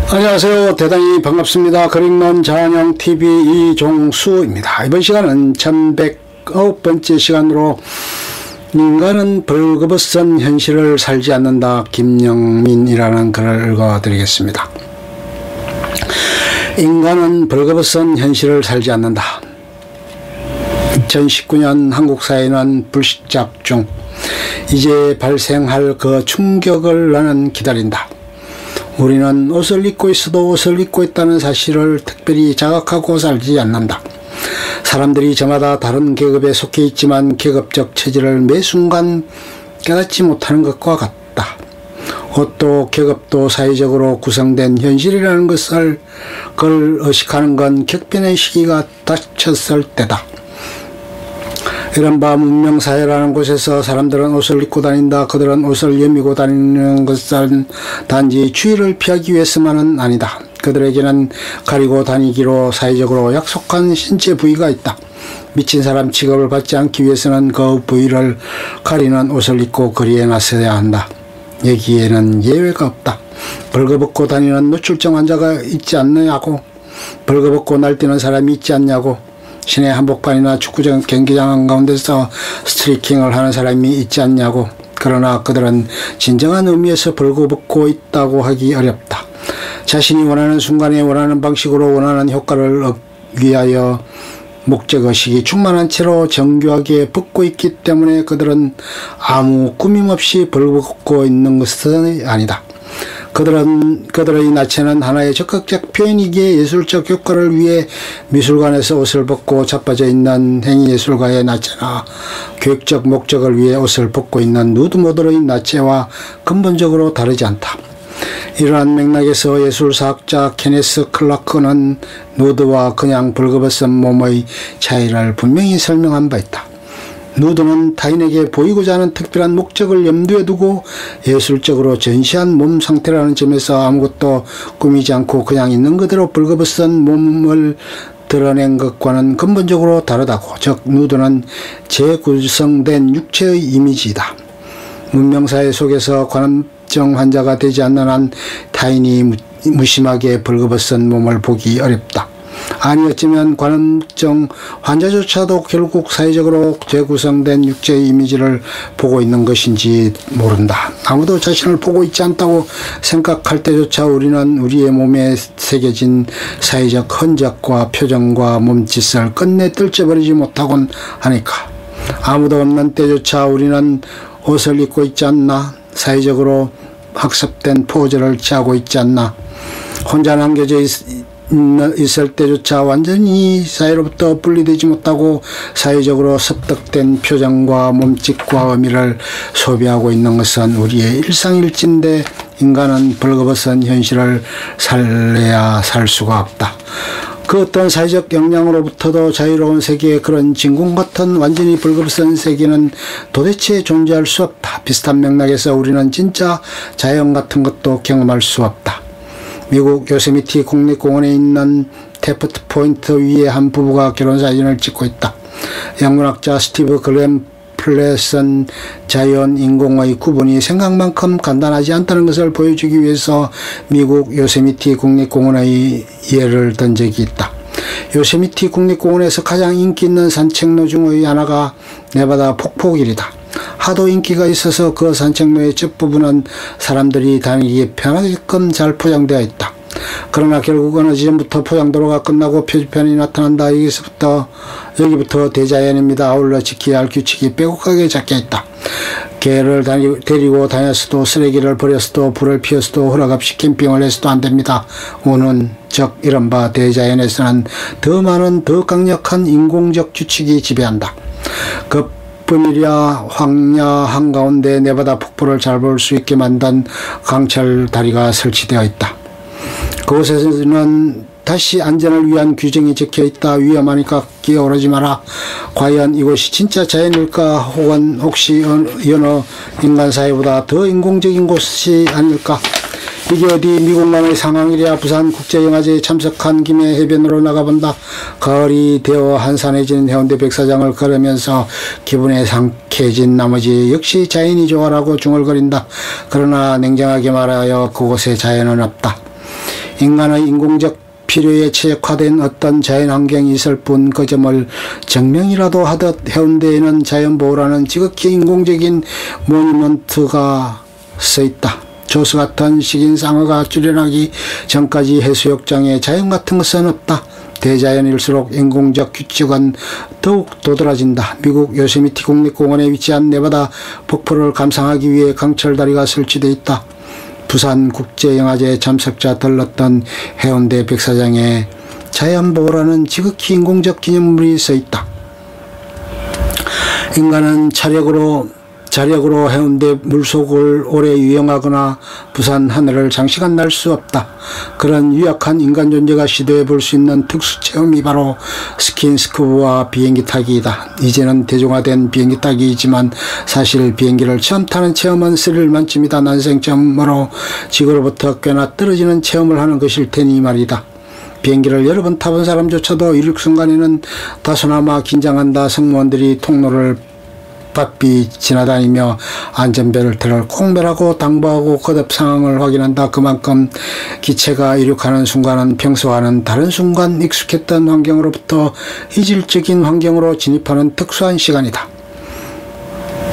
안녕하세요. 대단히 반갑습니다. 그림론 자연형TV 이종수입니다. 이번 시간은 1109번째 시간으로 인간은 벌거벗은 현실을 살지 않는다, 김영민이라는 글을 읽어드리겠습니다. 인간은 벌거벗은 현실을 살지 않는다. 2019년 한국 사회는 불시착 중. 이제 발생할 그 충격을 나는 기다린다. 우리는 옷을 입고 있어도 옷을 입고 있다는 사실을 특별히 자각하고 살지 않는다. 사람들이 저마다 다른 계급에 속해 있지만 계급적 체질을 매 순간 깨닫지 못하는 것과 같다. 옷도 계급도 사회적으로 구성된 현실이라는 것을 의식하는 건 격변의 시기가 닥쳤을 때다. 이른바 문명사회라는 곳에서 사람들은 옷을 입고 다닌다. 그들은 옷을 여미고 다니는 것은 단지 추위를 피하기 위해서만은 아니다. 그들에게는 가리고 다니기로 사회적으로 약속한 신체 부위가 있다. 미친 사람 취급을 받지 않기 위해서는 그 부위를 가리는 옷을 입고 거리에 나서야 한다. 여기에는 예외가 없다. 벌거벗고 다니는 노출증 환자가 있지 않느냐고, 벌거벗고 날뛰는 사람이 있지 않냐고, 시내 한복판이나 축구장 경기장 한가운데서 스트리킹을 하는 사람이 있지 않냐고. 그러나 그들은 진정한 의미에서 벌거벗고 있다고 하기 어렵다. 자신이 원하는 순간에 원하는 방식으로 원하는 효과를 얻기 위하여 목적의식이 충만한 채로 정교하게 벗고 있기 때문에 그들은 아무 꾸밈 없이 벌거벗고 있는 것은 아니다. 그들의 나체는 하나의 적극적 표현이기에 예술적 효과를 위해 미술관에서 옷을 벗고 자빠져 있는 행위예술가의 나체나 교육적 목적을 위해 옷을 벗고 있는 누드모델의 나체와 근본적으로 다르지 않다. 이러한 맥락에서 예술사학자 케네스 클라크는 누드와 그냥 벌거벗은 몸의 차이를 분명히 설명한 바 있다. 누드는 타인에게 보이고자 하는 특별한 목적을 염두에 두고 예술적으로 전시한 몸 상태라는 점에서 아무것도 꾸미지 않고 그냥 있는 그대로 벌거벗은 몸을 드러낸 것과는 근본적으로 다르다고. 즉 누드는 재구성된 육체의 이미지이다. 문명사회 속에서 관음증 환자가 되지 않는 한 타인이 무심하게 벌거벗은 몸을 보기 어렵다. 아니 어쩌면 관음증 환자조차도 결국 사회적으로 재구성된 육체의 이미지를 보고 있는 것인지 모른다. 아무도 자신을 보고 있지 않다고 생각할 때조차 우리는 우리의 몸에 새겨진 사회적 흔적과 표정과 몸짓을 끝내 떨쳐버리지 못하곤 하니까. 아무도 없는 때조차 우리는 옷을 입고 있지 않나? 사회적으로 학습된 포즈를 취하고 있지 않나? 혼자 남겨져 있을 때조차 완전히 사회로부터 분리되지 못하고 사회적으로 습득된 표정과 몸짓과 의미를 소비하고 있는 것은 우리의 일상일진데 인간은 벌거벗은 현실을 살래야 살 수가 없다. 그 어떤 사회적 영향으로부터도 자유로운 세계의 그런 진공 같은 완전히 벌거벗은 세계는 도대체 존재할 수 없다. 비슷한 맥락에서 우리는 진짜 자연 같은 것도 경험할 수 없다. 미국 요세미티 국립공원에 있는 테프트 포인트 위에 한 부부가 결혼사진을 찍고 있다. 영문학자 스티브 글렌 플랫은 자연 인공의 구분이 생각만큼 간단하지 않다는 것을 보여주기 위해서 미국 요세미티 국립공원의 예를 든 적이 있다. 요세미티 국립공원에서 가장 인기 있는 산책로 중의 하나가 네바다 폭포길이다. 하도 인기가 있어서 그 산책로의 뒷부분은 사람들이 다니기에 편하게끔 잘 포장되어 있다. 그러나 결국 어느 지점부터 포장도로가 끝나고 표지판이 나타난다. 여기부터 대자연입니다. 아울러 지켜야 할 규칙이 빼곡하게 적혀있다. 개를 데리고 다녔어도, 쓰레기를 버렸어도, 불을 피웠어도, 허락 없이 캠핑을 했어도 안됩니다. 우는 즉 이른바 대자연에서는 더 많은 더 강력한 인공적 규칙이 지배한다. 뿐이랴 황야 한가운데 네바다 폭포를 잘 볼 수 있게 만든 강철 다리가 설치되어 있다. 그곳에서는 다시 안전을 위한 규정이 적혀있다. 위험하니까 기어오르지 마라. 과연 이곳이 진짜 자연일까? 혹은 혹시 여느 인간사회보다 더 인공적인 곳이 아닐까? 이게 어디 미국만의 상황이랴. 부산국제영화제에 참석한 김에 해변으로 나가본다. 가을이 되어 한산해진 해운대 백사장을 걸으면서 기분에 상쾌해진 나머지 역시 자연이 좋아라고 중얼거린다. 그러나 냉정하게 말하여 그곳에 자연은 없다. 인간의 인공적 필요에 최적화된 어떤 자연환경이 있을 뿐 그 점을 증명이라도 하듯 해운대에는 자연보호라는 지극히 인공적인 모니먼트가 써있다. 조수 같은 식인상어가 출현하기 전까지 해수욕장에 자연 같은 것은 없다. 대자연일수록 인공적 규칙은 더욱 도드라진다. 미국 요세미티 국립공원에 위치한 네바다 폭포를 감상하기 위해 강철다리가 설치되어 있다. 부산국제영화제 참석자 들렀던 해운대 백사장에 자연보호라는 지극히 인공적 기념물이 써있다. 인간은 자력으로 해운대 물속을 오래 유영하거나 부산 하늘을 장시간 날 수 없다. 그런 유약한 인간 존재가 시도해 볼 수 있는 특수 체험이 바로 스킨스쿠버와 비행기 타기이다. 이제는 대중화된 비행기 타기이지만 사실 비행기를 처음 타는 체험은 스릴 만점이다. 난생 처음으로 지구로부터 꽤나 떨어지는 체험을 하는 것일 테니 말이다. 비행기를 여러 번 타본 사람조차도 이륙 순간에는 다소나마 긴장한다. 승무원들이 통로를 바삐 지나다니며 안전벨트를 꼭 매라고 당부하고 거듭 상황을 확인한다. 그만큼 기체가 이륙하는 순간은 평소와는 다른 순간 익숙했던 환경으로부터 이질적인 환경으로 진입하는 특수한 시간이다.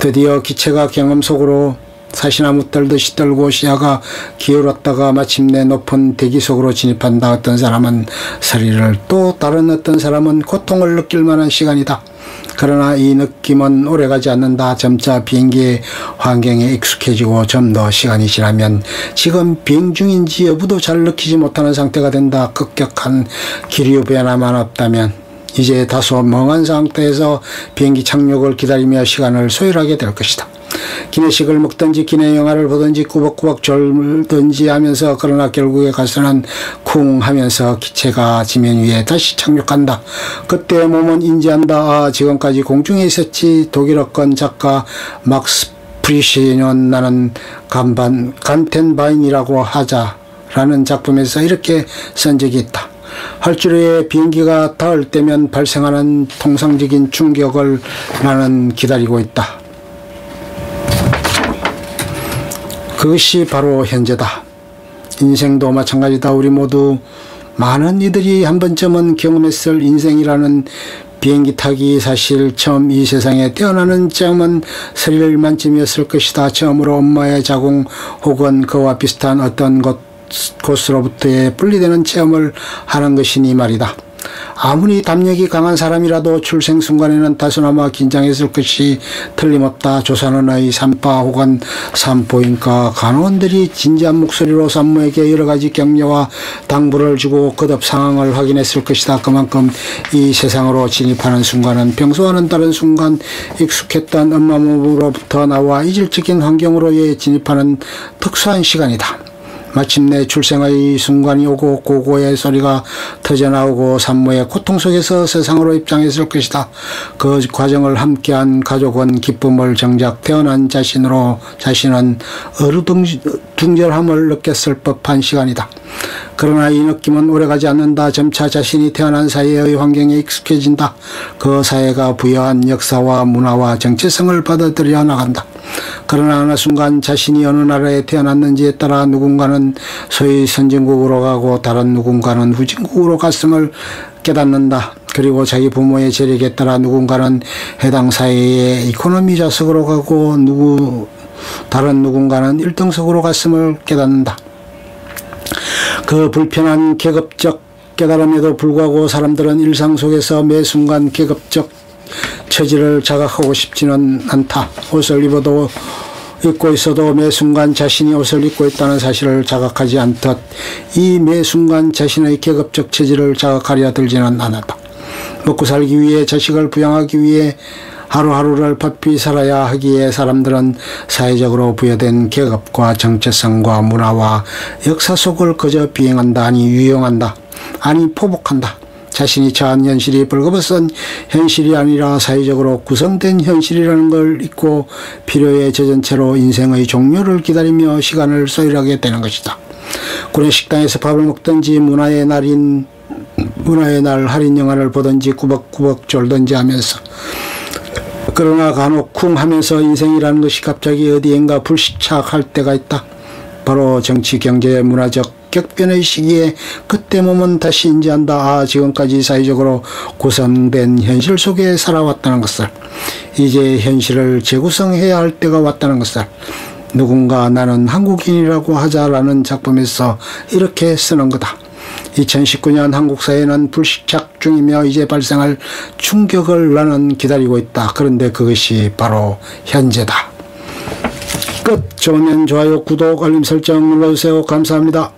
드디어 기체가 경험 속으로 사시나무 떨듯이 떨고 시야가 기울었다가 마침내 높은 대기 속으로 진입한다. 어떤 사람은 스릴을, 또 다른 어떤 사람은 고통을 느낄 만한 시간이다. 그러나 이 느낌은 오래가지 않는다. 점차 비행기의 환경에 익숙해지고 좀 더 시간이 지나면 지금 비행 중인지 여부도 잘 느끼지 못하는 상태가 된다. 급격한 기류 변화만 없다면 이제 다소 멍한 상태에서 비행기 착륙을 기다리며 시간을 소요하게 될 것이다. 기내식을 먹든지 기내 영화를 보든지 꾸벅꾸벅 졸든지 하면서, 그러나 결국에 가서는 쿵 하면서 기체가 지면 위에 다시 착륙한다. 그때 몸은 인지한다. 아, 지금까지 공중에 있었지. 독일어권 작가 막스 프리시는 나는 간텐바인이라고 하자라는 작품에서 이렇게 쓴 적이 있다. 활주로에 비행기가 닿을 때면 발생하는 통상적인 충격을 나는 기다리고 있다. 그것이 바로 현재다. 인생도 마찬가지다. 우리 모두 많은 이들이 한 번쯤은 경험했을 인생이라는 비행기 타기, 사실 처음 이 세상에 태어나는 점은 스릴 만점이었을 것이다. 처음으로 엄마의 자궁 혹은 그와 비슷한 어떤 곳으로부터의 분리되는 체험을 하는 것이니 말이다. 아무리 담력이 강한 사람이라도 출생 순간에는 다소나마 긴장했을 것이 틀림없다. 조산원의 산파 혹은 산부인과 간호원들이 진지한 목소리로 산모에게 여러가지 격려와 당부를 주고 거듭 상황을 확인했을 것이다. 그만큼 이 세상으로 진입하는 순간은 평소와는 다른 순간 익숙했던 엄마 몸으로부터 나와 이질적인 환경으로의 진입하는 특수한 시간이다. 마침내 출생의 순간이 오고 고고의 소리가 터져나오고 산모의 고통 속에서 세상으로 입장했을 것이다. 그 과정을 함께한 가족은 기쁨을 정작 태어난 자신은 어루둥절함을 느꼈을 법한 시간이다. 그러나 이 느낌은 오래가지 않는다. 점차 자신이 태어난 사회의 환경에 익숙해진다. 그 사회가 부여한 역사와 문화와 정체성을 받아들여 나간다. 그러나 어느 순간 자신이 어느 나라에 태어났는지에 따라 누군가는 소위 선진국으로 가고 다른 누군가는 후진국으로 갔음을 깨닫는다. 그리고 자기 부모의 재력에 따라 누군가는 해당 사회의 이코노미 좌석으로 가고 다른 누군가는 1등석으로 갔음을 깨닫는다. 그 불편한 계급적 깨달음에도 불구하고 사람들은 일상 속에서 매 순간 계급적 처지를 자각하고 싶지는 않다. 옷을 입고 있어도 매 순간 자신이 옷을 입고 있다는 사실을 자각하지 않듯 이 매 순간 자신의 계급적 처지를 자각하려 들지는 않았다. 먹고 살기 위해, 자식을 부양하기 위해 하루하루를 바삐 살아야 하기에 사람들은 사회적으로 부여된 계급과 정체성과 문화와 역사 속을 그저 비행한다, 아니 유영한다, 아니 포복한다. 자신이 처한 현실이 벌거벗은 현실이 아니라 사회적으로 구성된 현실이라는 걸 잊고 필요에 젖은 채로 인생의 종료를 기다리며 시간을 소요하게 되는 것이다. 구내식당에서 밥을 먹든지 문화의 날 할인 영화를 보든지 꾸벅꾸벅 졸든지 하면서, 그러나 간혹 쿵 하면서 인생이라는 것이 갑자기 어디엔가 불시착할 때가 있다. 바로 정치, 경제, 문화적 격변의 시기에 그때 몸은 다시 인지한다. 아, 지금까지 사회적으로 구성된 현실 속에 살아왔다는 것을, 이제 현실을 재구성해야 할 때가 왔다는 것을, 누군가 나는 한국인이라고 하자라는 작품에서 이렇게 쓰는 거다. 2019년 한국 사회는 불시착 중이며 이제 발생할 충격을 나는 기다리고 있다. 그런데 그것이 바로 현재다. 끝. 좋으면 좋아요, 구독, 알림 설정 눌러주세요. 감사합니다.